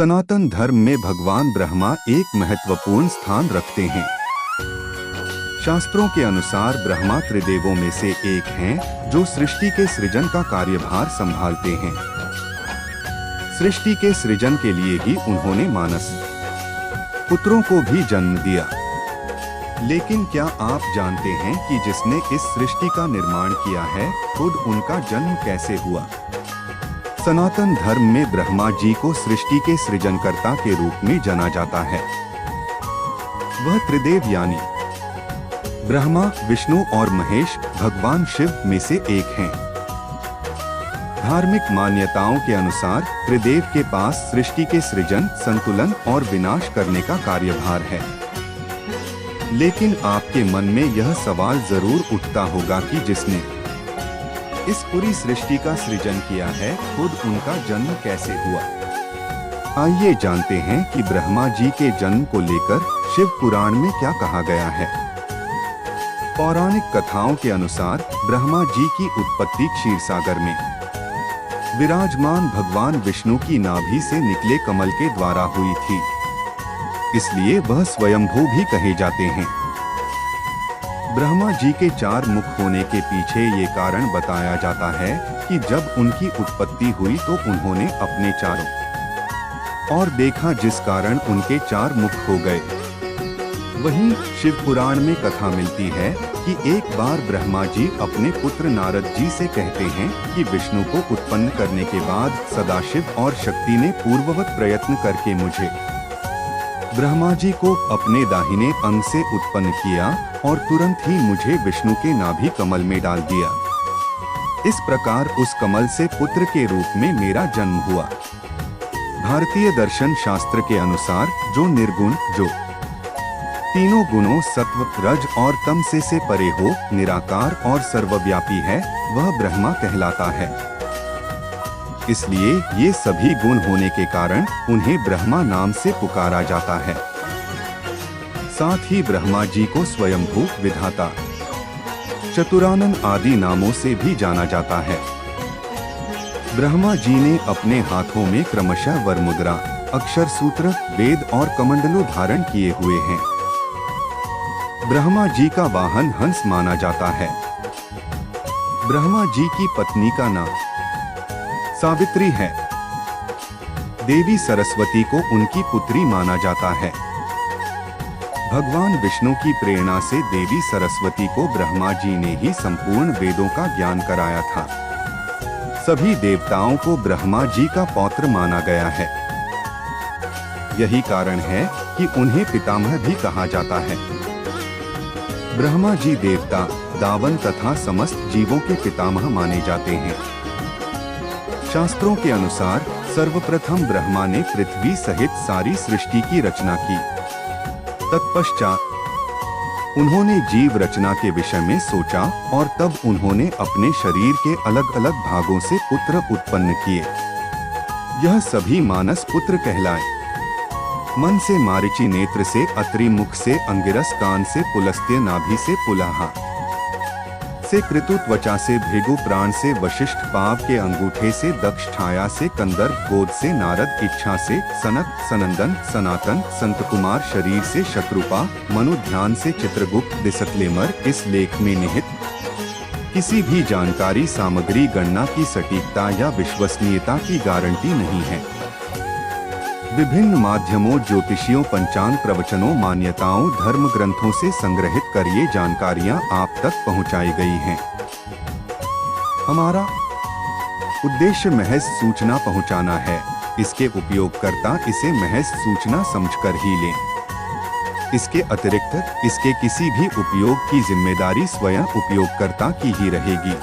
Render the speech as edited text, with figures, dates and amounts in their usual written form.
सनातन धर्म में भगवान ब्रह्मा एक महत्वपूर्ण स्थान रखते हैं। शास्त्रों के अनुसार ब्रह्मा त्रिदेवों में से एक हैं, जो सृष्टि के सृजन का कार्यभार संभालते हैं। सृष्टि के सृजन के लिए ही उन्होंने मानस पुत्रों को भी जन्म दिया। लेकिन क्या आप जानते हैं कि जिसने इस सृष्टि का निर्माण किया है, खुद उनका जन्म कैसे हुआ? सनातन धर्म में ब्रह्मा जी को सृष्टि के सृजनकर्ता के रूप में जाना जाता है। वह त्रिदेव यानी ब्रह्मा, विष्णु और महेश भगवान शिव में से एक हैं। धार्मिक मान्यताओं के अनुसार त्रिदेव के पास सृष्टि के सृजन, संतुलन और विनाश करने का कार्यभार है। लेकिन आपके मन में यह सवाल जरूर उठता होगा कि जिसने इस पूरी सृष्टि का सृजन किया है, खुद उनका जन्म कैसे हुआ? आइए जानते हैं कि ब्रह्मा जी के जन्म को लेकर शिव पुराण में क्या कहा गया है। पौराणिक कथाओं के अनुसार ब्रह्मा जी की उत्पत्ति क्षीरसागर में विराजमान भगवान विष्णु की नाभि से निकले कमल के द्वारा हुई थी, इसलिए वह स्वयंभू भी कहे जाते हैं। ब्रह्मा जी के 4 मुख होने के पीछे ये कारण बताया जाता है कि जब उनकी उत्पत्ति हुई तो उन्होंने अपने चारों ओर देखा, जिस कारण उनके 4 मुख हो गए। वहीं शिव पुराण में कथा मिलती है कि एक बार ब्रह्मा जी अपने पुत्र नारद जी से कहते हैं कि विष्णु को उत्पन्न करने के बाद सदाशिव और शक्ति ने पूर्ववत प्रयत्न करके मुझे ब्रह्मा जी को अपने दाहिने अंग से उत्पन्न किया और तुरंत ही मुझे विष्णु के नाभि कमल में डाल दिया। इस प्रकार उस कमल से पुत्र के रूप में मेरा जन्म हुआ। भारतीय दर्शन शास्त्र के अनुसार जो निर्गुण, जो तीनों गुणों सत्व, रज और तम से परे हो, निराकार और सर्वव्यापी है, वह ब्रह्मा कहलाता है। इसलिए ये सभी गुण होने के कारण उन्हें ब्रह्मा नाम से पुकारा जाता है। साथ ही ब्रह्मा जी को स्वयंभू, विधाता, चतुरानन आदि नामों से भी जाना जाता है। ब्रह्मा जी ने अपने हाथों में क्रमशः वरमुद्रा, अक्षर सूत्र, वेद और कमंडलू धारण किए हुए हैं। ब्रह्मा जी का वाहन हंस माना जाता है। ब्रह्मा जी की पत्नी का नाम सावित्री है। देवी सरस्वती को उनकी पुत्री माना जाता है। भगवान विष्णु की प्रेरणा से देवी सरस्वती को ब्रह्मा जी ने ही संपूर्ण वेदों का ज्ञान कराया था। सभी देवताओं को ब्रह्मा जी का पौत्र माना गया है। यही कारण है कि उन्हें पितामह भी कहा जाता है। ब्रह्मा जी देवता, दावन तथा समस्त जीवों के पितामह माने जाते हैं। शास्त्रों के अनुसार सर्वप्रथम ब्रह्मा ने पृथ्वी सहित सारी सृष्टि की रचना की। तत्पश्चात उन्होंने जीव रचना के विषय में सोचा और तब उन्होंने अपने शरीर के अलग अलग भागों से पुत्र उत्पन्न किए। यह सभी मानस पुत्र कहलाए। मन से मारीचि, नेत्र से अत्रि, मुख से अंगिरस, कान से पुलस्त्य, नाभि से पुलाहा से कृतु, त्वचा से भृगु, प्राण से वशिष्ठ, पाव के अंगूठे से दक्ष, छाया से कंदर्प, गोद से नारद, इच्छा से सनक, सनंदन, सनातन, संतकुमार, शरीर से शत्रुपा, मनु, ध्यान से चित्रगुप्त, दिसकलेमर। इस लेख में निहित किसी भी जानकारी सामग्री गणना की सटीकता या विश्वसनीयता की गारंटी नहीं है। विभिन्न माध्यमों, ज्योतिषियों, पंचांग, प्रवचनों, मान्यताओं, धर्म ग्रंथों से संग्रहित कर ये जानकारियां आप तक पहुंचाई गई हैं। हमारा उद्देश्य महज सूचना पहुंचाना है। इसके उपयोगकर्ता इसे महज सूचना समझकर ही लें। इसके अतिरिक्त इसके किसी भी उपयोग की जिम्मेदारी स्वयं उपयोगकर्ता की ही रहेगी।